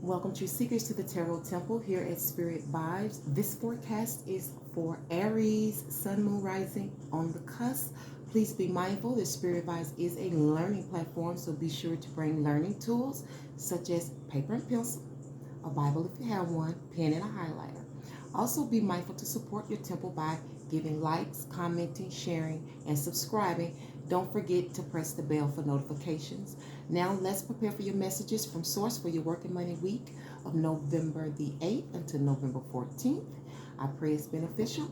Welcome to Seekers to the Tarot Temple here at Spearit Vibes. This forecast is for Aries, Sun, Moon, Rising on the cusp. Please be mindful that Spearit Vibes is a learning platform, so be sure to bring learning tools such as paper and pencil, a Bible if you have one, pen and a highlighter. Also be mindful to support your temple by giving likes, commenting, sharing, and subscribing. Don't forget to press the bell for notifications. Now let's prepare for your messages from Source for your working money week of November the 8th until November 14th. I pray it's beneficial.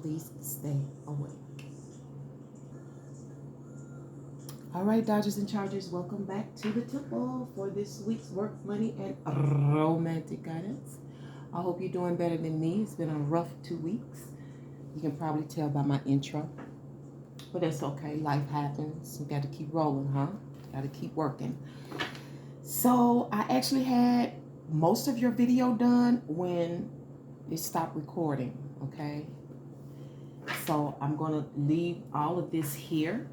Please stay awake. All right, Dodgers and Chargers, welcome back to the temple for this week's work, money, and romantic guidance. I hope you're doing better than me. It's been a rough 2 weeks. You can probably tell by my intro, but that's okay. Life happens. You got to keep rolling, huh? Got to keep working. So I actually had most of your video done when it stopped recording, okay? So I'm going to leave all of this here,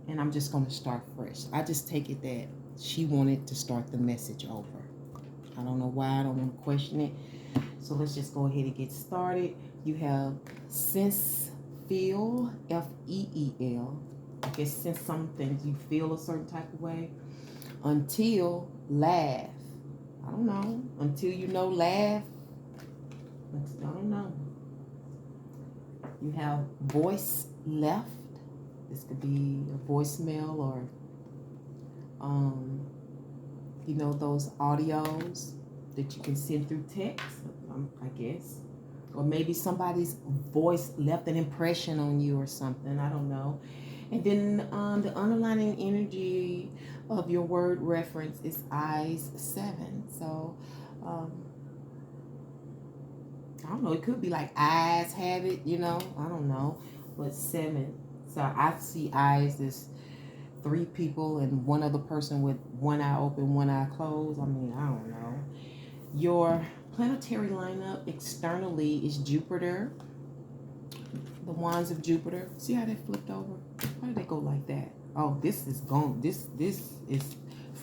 and I'm just going to start fresh. I just take it that she wanted to start the message over. I don't know why. I don't want to question it. So let's just go ahead and get started. You have sense, feel, F-E-E-L. I guess sense something, you feel a certain type of way. Until, laugh. I don't know. Until you know, laugh. I don't know. You have voice left. This could be a voicemail or, you know, those audios that you can send through text, I guess. Or maybe somebody's voice left an impression on you or something. I don't know. And then the underlying energy of your word reference is eyes 7. So, I don't know. It could be like eyes have it, you know. I don't know. But 7. So I see eyes as 3 people and one other person with one eye open, one eye closed. I mean, I don't know. Your planetary lineup externally is Jupiter, the wands of Jupiter. See how they flipped over? Why did they go like that? Oh, this is gone. This is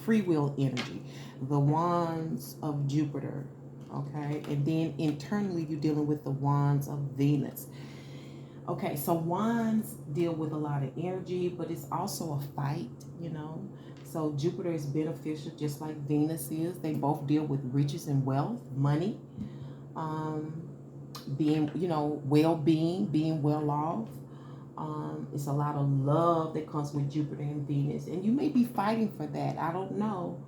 free will energy. The wands of Jupiter, okay? And then internally you're dealing with the wands of Venus. Okay, so wands deal with a lot of energy, but it's also a fight, you know. So Jupiter is beneficial just like Venus is. They both deal with riches and wealth, money, being, you know, well-being, being well off. It's a lot of love that comes with Jupiter and Venus. And you may be fighting for that. I don't know.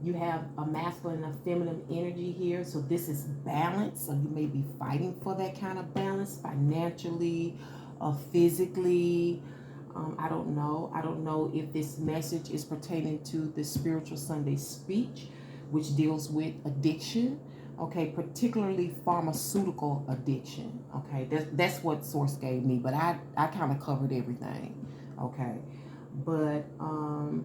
You have a masculine and a feminine energy here. So this is balance. So you may be fighting for that kind of balance financially or physically. I don't know. I don't know if this message is pertaining to the Spiritual Sunday speech, which deals with addiction, okay, particularly pharmaceutical addiction, okay. That's what Source gave me, but I kind of covered everything, okay. But, and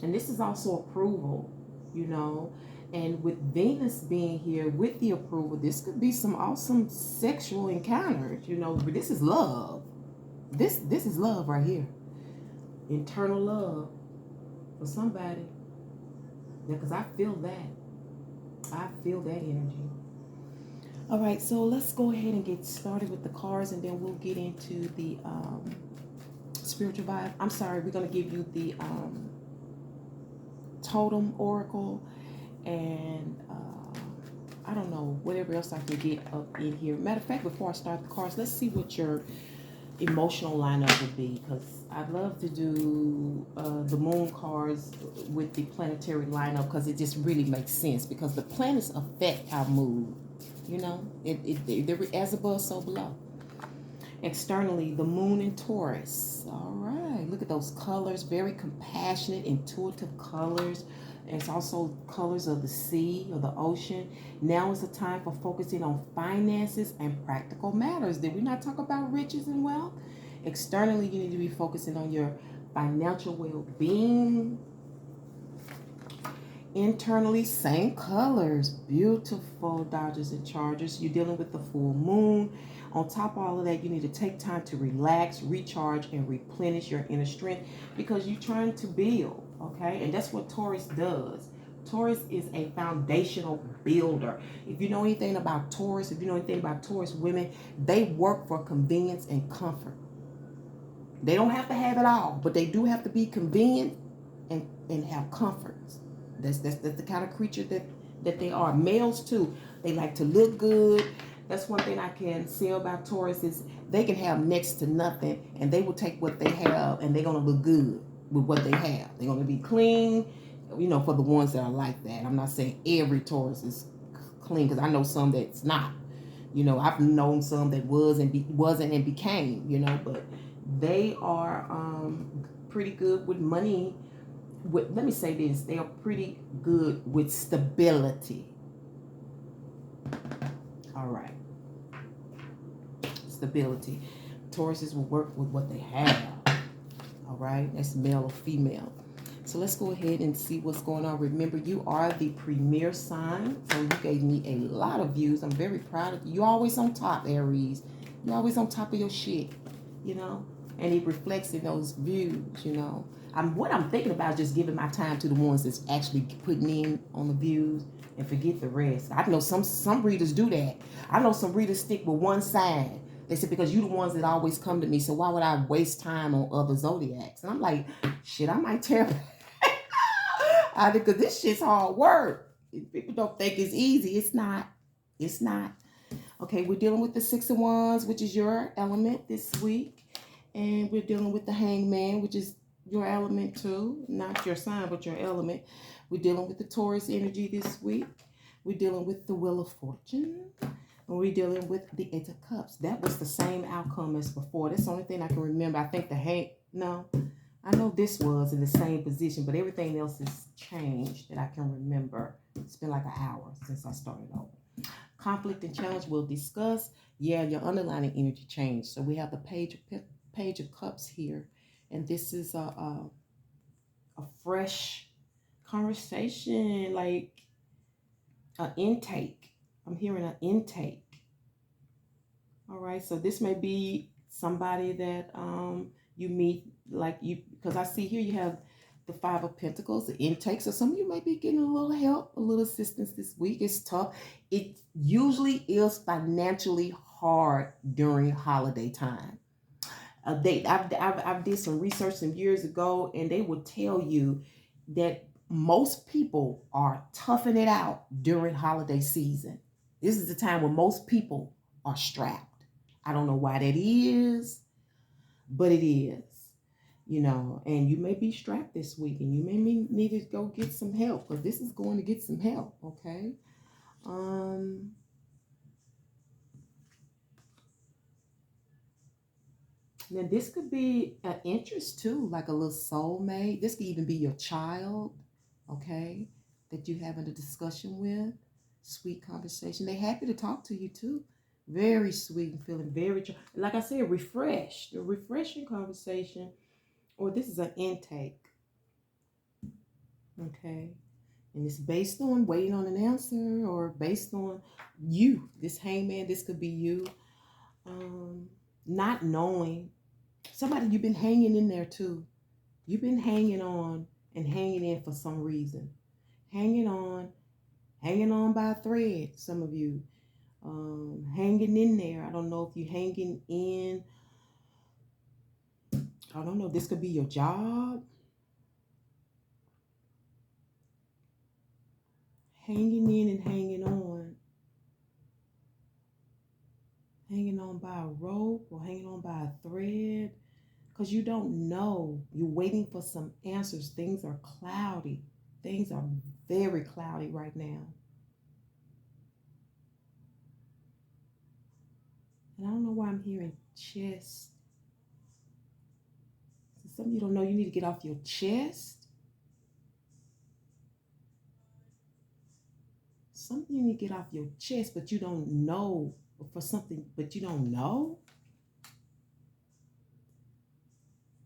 this is also approval, you know, and with Venus being here with the approval, this could be some awesome sexual encounters, you know, but this is love. This is love right here. Internal love for somebody. Yeah, because I feel that. I feel that energy. All right, so let's go ahead and get started with the cards, and then we'll get into the spiritual vibe. I'm sorry, we're going to give you the totem oracle, and I don't know, whatever else I can get up in here. Matter of fact, before I start the cards, let's see what your emotional lineup would be, because I'd love to do the moon cards with the planetary lineup, because it just really makes sense, because the planets affect our mood, you know, they're as above so below. Externally, the moon in Taurus. All right, look at those colors, very compassionate, intuitive colors. It's also colors of the sea or the ocean. Now is the time for focusing on finances and practical matters. Did we not talk about riches and wealth? Externally, you need to be focusing on your financial well-being. Internally, same colors. Beautiful, Dodgers and Chargers. You're dealing with the full moon. On top of all of that, you need to take time to relax, recharge, and replenish your inner strength, because you're trying to build, okay? And that's what Taurus does. Taurus is a foundational builder. If you know anything about Taurus, if you know anything about Taurus women, they work for convenience and comfort. They don't have to have it all, but they do have to be convenient and have comforts. That's the kind of creature that they are. Males too. They like to look good. That's one thing I can say about Taurus is they can have next to nothing and they will take what they have and they're gonna look good with what they have. They're gonna be clean, for the ones that are like that. I'm not saying every Taurus is clean because I know some that's not. I've known some that wasn't and became. But they are pretty good with money. Let me say this: they are pretty good with stability. All right, stability. Tauruses will work with what they have. All right, that's male or female. So let's go ahead and see what's going on. Remember, you are the premier sign. So you gave me a lot of views. I'm very proud of you. You're always on top, Aries. You're always on top of your shit, and it reflects in those views, What I'm thinking about is just giving my time to the ones that's actually putting in on the views and forget the rest. I know some readers do that. I know some readers stick with one side. They said, because you the ones that always come to me, so why would I waste time on other zodiacs? And I'm like, shit, I might tear because this shit's hard work. People don't think it's easy. It's not. It's not. Okay, we're dealing with the Six of Wands, which is your element this week. And we're dealing with the Hangman, which is your element too. Not your sign, but your element. We're dealing with the Taurus energy this week. We're dealing with the Wheel of Fortune. And we're dealing with the Eight of Cups. That was the same outcome as before. That's the only thing I can remember. I think I know this was in the same position, but everything else has changed that I can remember. It's been like an hour since I started over. Conflict and challenge we'll discuss. Yeah, your underlying energy changed. So we have the page of cups here, and this is a fresh conversation, like an intake. I'm hearing an intake. All right, so this may be somebody that you meet, because I see here you have the Five of Pentacles, the intake. So some of you may be getting a little help, a little assistance this week. It's tough. It usually is financially hard during holiday time. I've did some research some years ago, and they would tell you that most people are toughing it out during holiday season. This is the time when most people are strapped. I don't know why that is, but it is. And you may be strapped this week, and you may need to go get some help, because this is going to get some help. Okay. Now, this could be an interest too, like a little soulmate. This could even be your child, okay, that you're having a discussion with. Sweet conversation. They're happy to talk to you too. Very sweet and feeling very, like I said, refreshed. A refreshing conversation, or this is an intake, okay? And it's based on waiting on an answer, or based on you. This hangman, this could be you. Not knowing. Somebody you've been hanging in there too. You've been hanging on and hanging in for some reason. Hanging on by a thread, some of you. Hanging in there. I don't know if you're hanging in. I don't know. This could be your job. Hanging in and hanging on. Hanging on by a rope or hanging on by a thread. Because you don't know. You're waiting for some answers. Things are cloudy. Things are very cloudy right now. And I don't know why I'm hearing chest. So some of you don't know you need to get off your chest. Something you need to get off your chest, but you don't know. For something, but you don't know.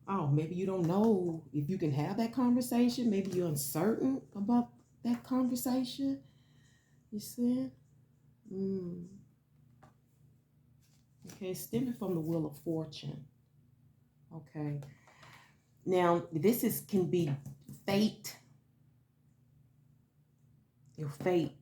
Oh, maybe you don't know if you can have that conversation. Maybe you're uncertain about that conversation. You see? Okay, stemming from the Wheel of Fortune. Okay. Now, can be fate. your fate.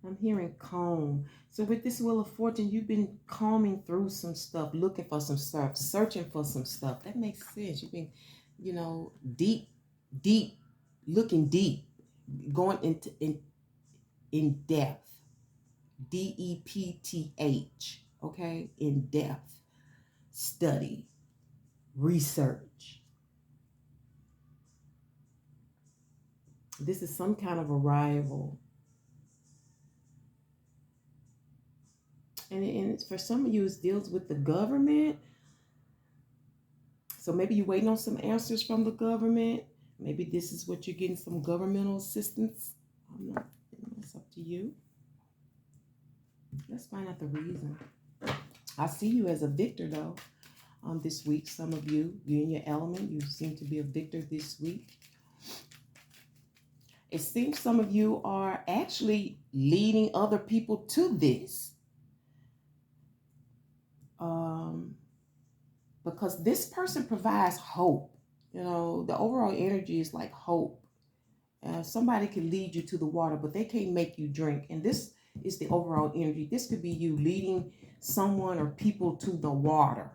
I'm hearing calm. So with this Wheel of Fortune, you've been combing through some stuff, looking for some stuff, searching for some stuff. That makes sense. You've been, deep, deep, looking deep, going into in depth. DEPTH. Okay, in depth, study, research. This is some kind of arrival. And for some of you, it deals with the government. So maybe you're waiting on some answers from the government. Maybe this is what you're getting, some governmental assistance. I'm not, it's up to you. Let's find out the reason. I see you as a victor, though, this week. Some of you, you're in your element. You seem to be a victor this week. It seems some of you are actually leading other people to this. Because this person provides hope. The overall energy is like hope. Somebody can lead you to the water, but they can't make you drink. And this is the overall energy. This could be you leading someone or people to the water.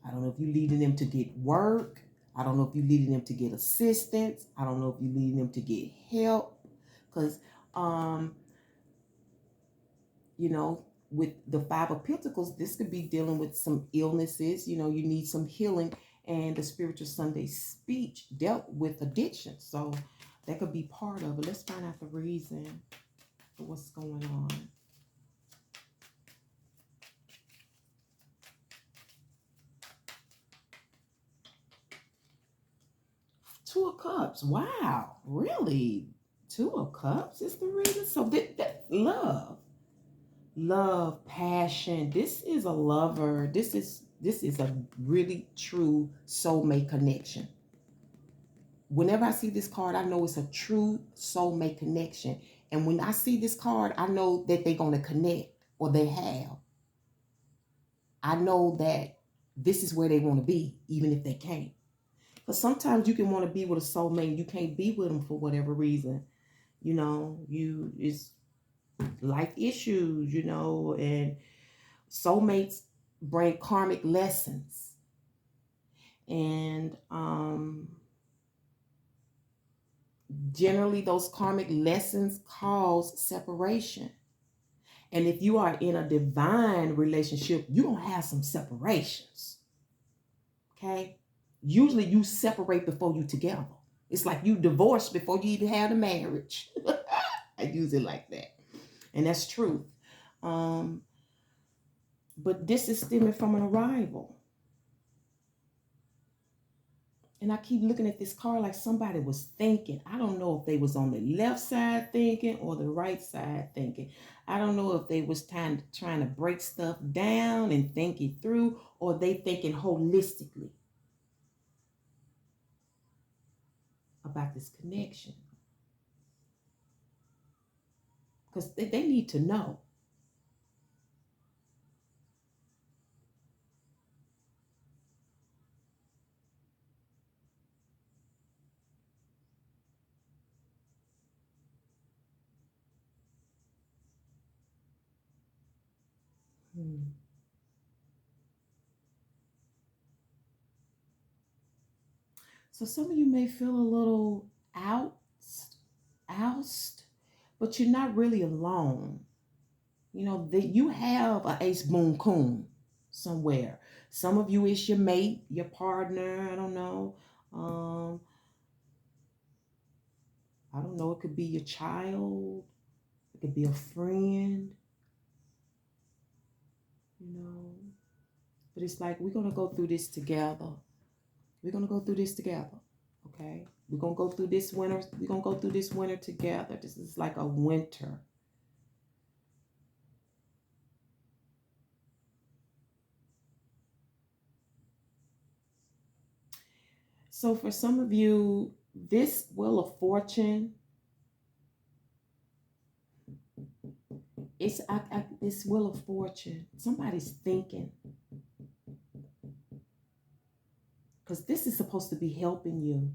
I don't know if you're leading them to get work. I don't know if you're leading them to get assistance. I don't know if you're leading them to get help. Because, with the Five of Pentacles, this could be dealing with some illnesses. You need some healing. And the Spiritual Sunday speech dealt with addiction. So that could be part of it. Let's find out the reason for what's going on. Two of Cups. Wow. Really? Two of Cups is the reason? So that love, passion. This is a lover. This is a really true soulmate connection. Whenever I see this card, I know it's a true soulmate connection. And when I see this card, I know that they're going to connect, or they have. I know that this is where they want to be, even if they can't. Because sometimes you can want to be with a soulmate and you can't be with them for whatever reason. It's life issues, and soulmates bring karmic lessons. And generally those karmic lessons cause separation. And if you are in a divine relationship, you're going to have some separations. Okay? Usually you separate before you together. It's like you divorce before you even have a marriage. I use it like that. And that's true. But this is stemming from an arrival. And I keep looking at this card like somebody was thinking. I don't know if they was on the left side thinking or the right side thinking. I don't know if they was trying to break stuff down and think it through, or they thinking holistically about this connection. Because they need to know. So some of you may feel a little oust, but you're not really alone. That you have an ace boon coon somewhere. Some of you is your mate, your partner. I don't know. I don't know. It could be your child. It could be a friend. But it's like we're gonna go through this together. We're gonna go through this together. Okay. We're gonna go through this winter. We're gonna go through this winter together. This is like a winter. So for some of you, this Wheel of Fortune, it's this Wheel of Fortune. Somebody's thinking. because this is supposed to be helping you.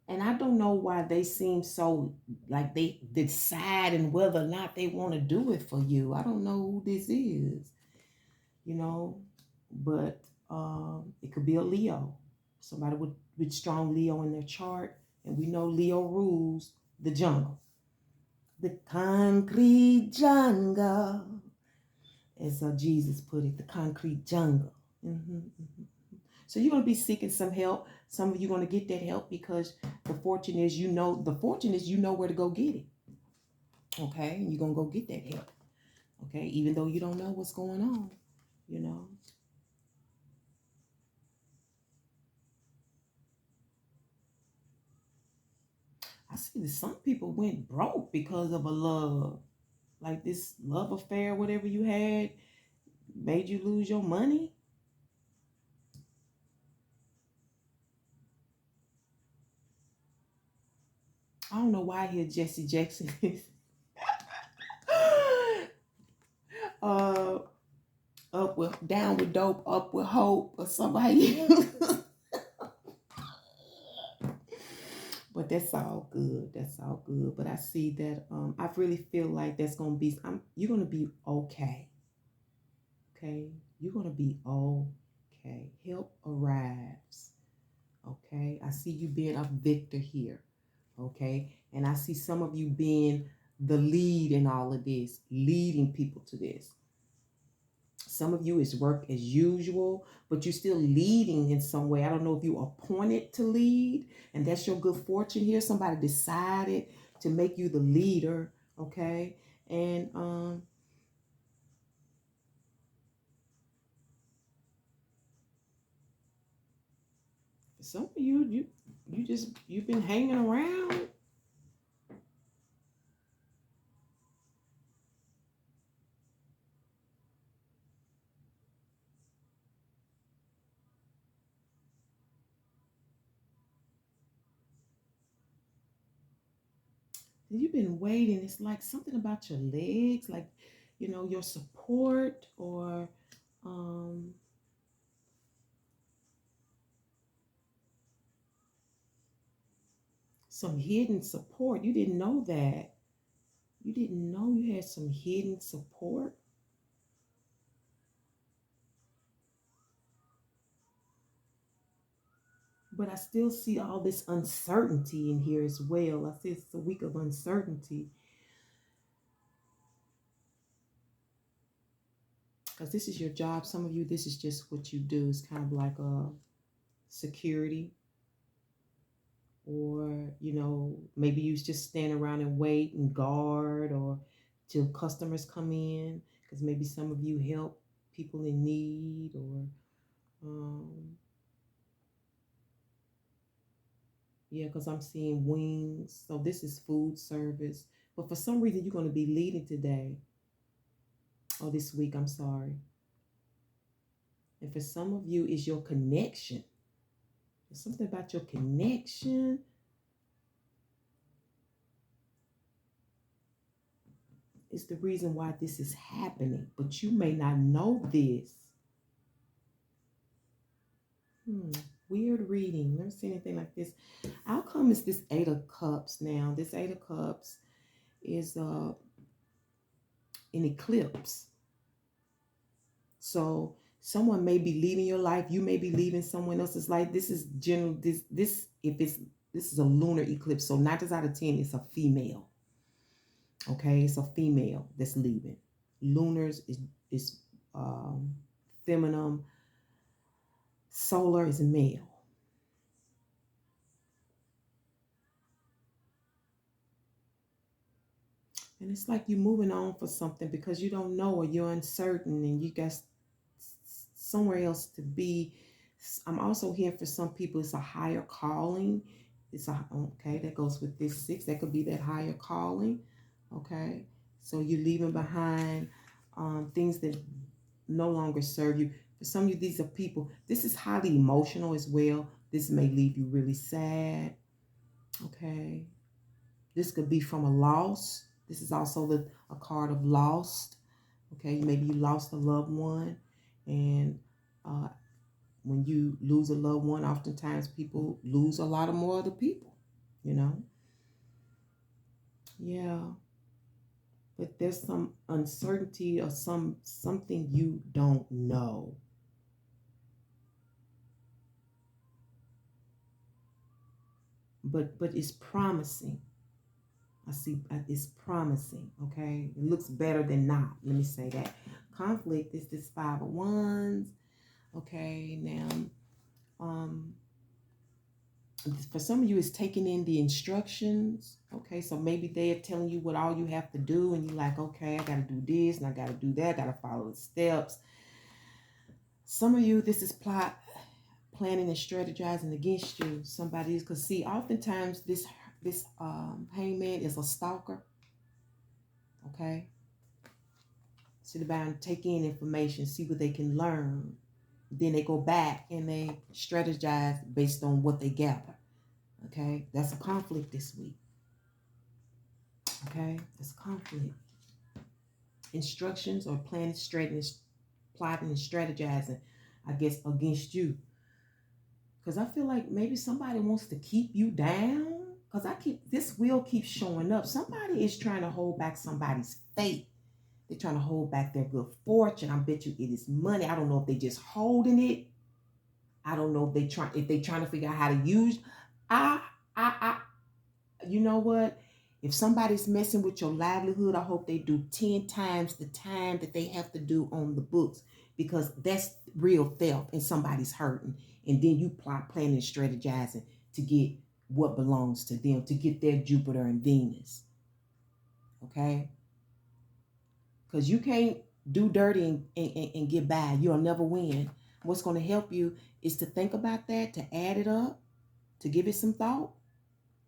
And I don't know why they seem so like they decide and whether or not they want to do it for you. I don't know who this is, you know, but it could be a Leo, somebody with strong Leo in their chart. And we know Leo rules the jungle, the concrete jungle, as Jesus put it, the concrete jungle. So you're going to be seeking some help. Some of you are going to get that help because the fortune is you know where to go get it. Okay, and you're going to go get that help. Okay, even though you don't know what's going on, you know. I see that some people went broke because of a love, like this love affair, whatever you had, made you lose your money. I don't know why here Jesse Jackson is. uh, up with down with dope, up with hope, or somebody. But that's all good. That's all good. But I see that I really feel like that's gonna be. You're gonna be okay. Okay, you're gonna be okay. Help arrives. Okay, I see you being a victor here. Okay, and I see some of you being the lead in all of this, leading people to this. Some of you is work as usual, but you're still leading in some way. I don't know if you appointed to lead, and that's your good fortune here. Somebody decided to make you the leader, okay? And some of you've been hanging around. You've been waiting. It's like something about your legs, like your support or um some hidden support. You didn't know that. You didn't know you had some hidden support. But I still see all this uncertainty in here as well. I see it's a week of uncertainty because this is your job. Some of you, this is just what you do. It's kind of like a security, or maybe you just stand around and wait and guard, or till customers come in. Because maybe some of you help people in need, or yeah, because I'm seeing wings. So this is food service. But for some reason, you're going to be leading today or this week. I'm sorry. And for some of you, is your connection. There's something about your connection. It's the reason why this is happening. But you may not know this. Weird reading. Never seen anything like this. Outcome is this Eight of Cups now. This Eight of Cups is an eclipse. So someone may be leaving your life. You may be leaving someone else's life. This is general. This is a lunar eclipse. So 9 out of 10, it's a female. Okay, it's a female that's leaving. Lunars is um, feminine. Solar is male. And it's like you're moving on for something because you don't know or you're uncertain and you got somewhere else to be. I'm also here for some people, it's a higher calling. Okay, that goes with this 6. That could be that higher calling. Okay, so you're leaving behind things that no longer serve you. For some of you, these are people, this is highly emotional as well. This may leave you really sad. Okay, this could be from a loss. This is also a card of lost. Okay, maybe you lost a loved one, and when you lose a loved one, oftentimes people lose a lot of more other people, you know? Yeah. But there's some uncertainty or something you don't know. But it's promising. I see it's promising, okay? It looks better than not. Let me say that. Conflict is this Five of Wands. Okay, now for some of you it's taking in the instructions. Okay, so maybe they're telling you what all you have to do, and you're like, okay, I gotta do this and I gotta do that, gotta follow the steps. Some of you, this is planning and strategizing against you. Somebody is, because see, oftentimes this hangman is a stalker. Okay, sit down, take in information, see what they can learn. Then they go back and they strategize based on what they gather. Okay, that's a conflict this week. Okay, that's a conflict. Instructions or planning, plotting, and strategizing, I guess, against you. Because I feel like maybe somebody wants to keep you down. Because this wheel keeps showing up. Somebody is trying to hold back somebody's fate. They're trying to hold back their good fortune. I bet you it is money. I don't know if they just holding it. I don't know if they trying to figure out how to use. I, you know what? If somebody's messing with your livelihood, I hope they do 10 times the time that they have to do on the books, because that's real theft and somebody's hurting. And then you planning and strategizing to get what belongs to them, to get their Jupiter and Venus. Okay? Because you can't do dirty and get by. You'll never win. What's going to help you is to think about that, to add it up, to give it some thought.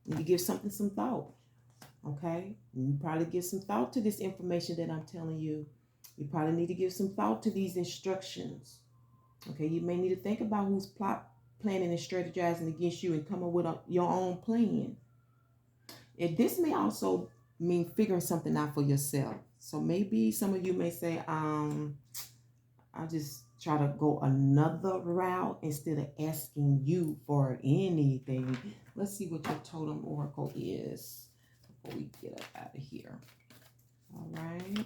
And to give something some thought. Okay? You probably give some thought to this information that I'm telling you. You probably need to give some thought to these instructions. Okay? You may need to think about who's planning and strategizing against you and come up with your own plan. And this may also mean figuring something out for yourself. So maybe some of you may say, I'll just try to go another route instead of asking you for anything. Let's see what your totem oracle is before we get up out of here. All right.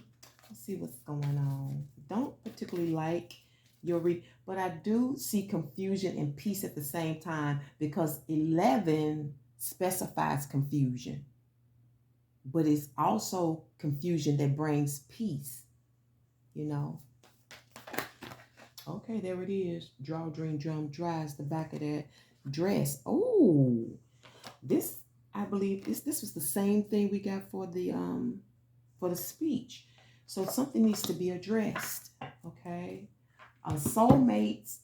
Let's see what's going on. Don't particularly like your read, but I do see confusion and peace at the same time, because 11 specifies confusion, but it's also confusion that brings peace, you know. Okay, there it is. Draw, dream, drum, dries the back of that dress. Oh, this, I believe this was the same thing we got for the speech. So something needs to be addressed. Okay, soulmates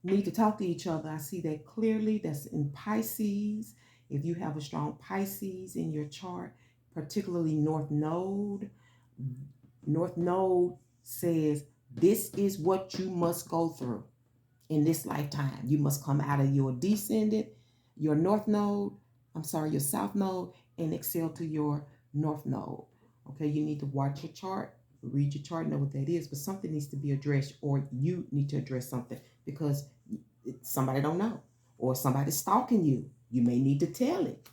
need to talk to each other. I see that clearly. That's in Pisces. If you have a strong Pisces in your chart, particularly North Node says this is what you must go through in this lifetime. You must come out of your descendant, your your South Node, and excel to your North Node. Okay, you need to watch your chart, read your chart, know what that is, but something needs to be addressed, or you need to address something, because somebody don't know, or somebody's stalking you. You may need to tell it.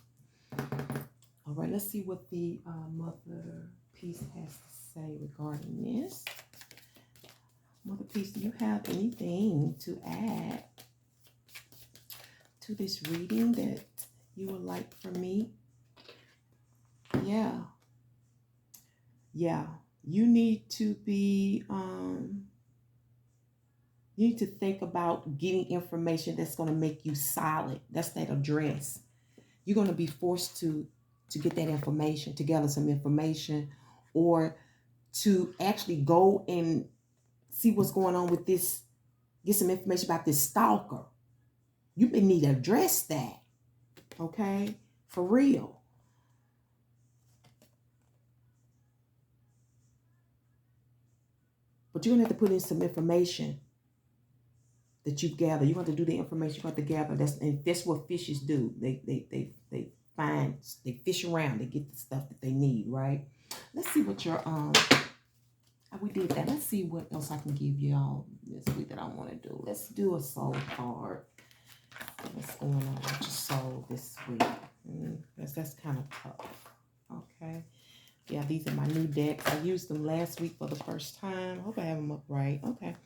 All right, let's see what the Mother Peace has to say regarding this. Mother Peace, do you have anything to add to this reading that you would like from me? Yeah. You need to be, you need to think about getting information that's going to make you solid. That's that address. You're going to be forced to get that information, to gather some information, or to actually go and see what's going on with this, get some information about this stalker. You may need to address that, okay? For real. But you're going to have to put in some information that you've gathered. You're going to do the information you have to gather. That's what fishes do. They fish around, they get the stuff that they need, right? Let's see what your we did that. Let's see what else I can give y'all. this week that I want to do. Let's do a soul card. What's going on with your soul this week? That's kind of tough. Okay. Yeah, these are my new decks. I used them last week for the first time. Hope I have them up right. Okay.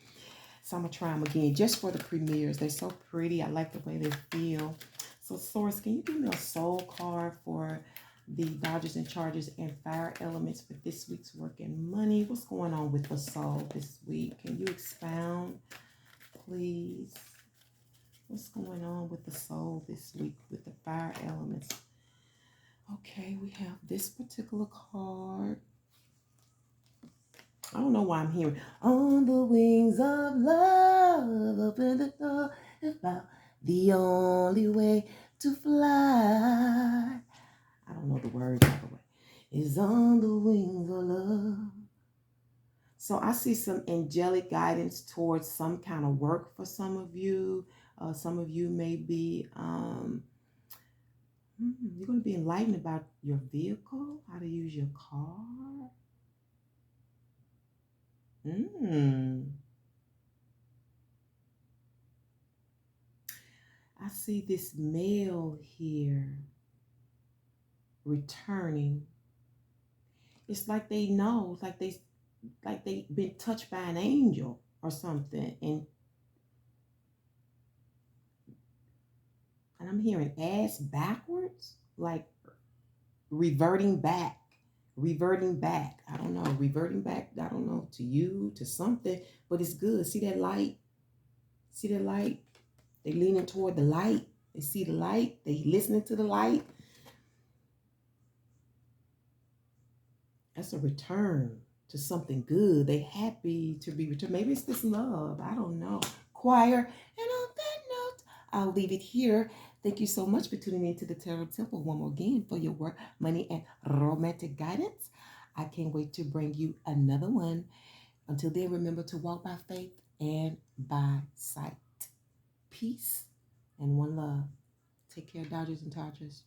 So I'm going to try them again just for the premieres. They're so pretty. I like the way they feel. So, Source, can you give me a soul card for the Dodgers and Chargers and fire elements for this week's work and money? What's going on with the soul this week? Can you expound, please? What's going on with the soul this week with the fire elements? Okay, we have this particular card. I don't know why I'm hearing on the wings of love, open the door, about the only way to fly. I don't know the words by the way. Is on the wings of love. So I see some angelic guidance towards some kind of work for some of you. Some of you may be you're going to be enlightened about your vehicle, how to use your car. I see this male here returning. It's like they know, like they been touched by an angel or something, and I'm hearing ass backwards, like reverting back. I don't know, reverting back. I don't know, to you, to something, but it's good. See that light? See that light? They leaning toward the light. They see the light. They listening to the light. That's a return to something good. They happy to be returned. Maybe it's this love. I don't know. Choir. And on that note, I'll leave it here. Thank you so much for tuning in to the Tarot Temple one more again for your work, money, and romantic guidance. I can't wait to bring you another one. Until then, remember to walk by faith and by sight. Peace and one love. Take care, Dodgers and Chargers.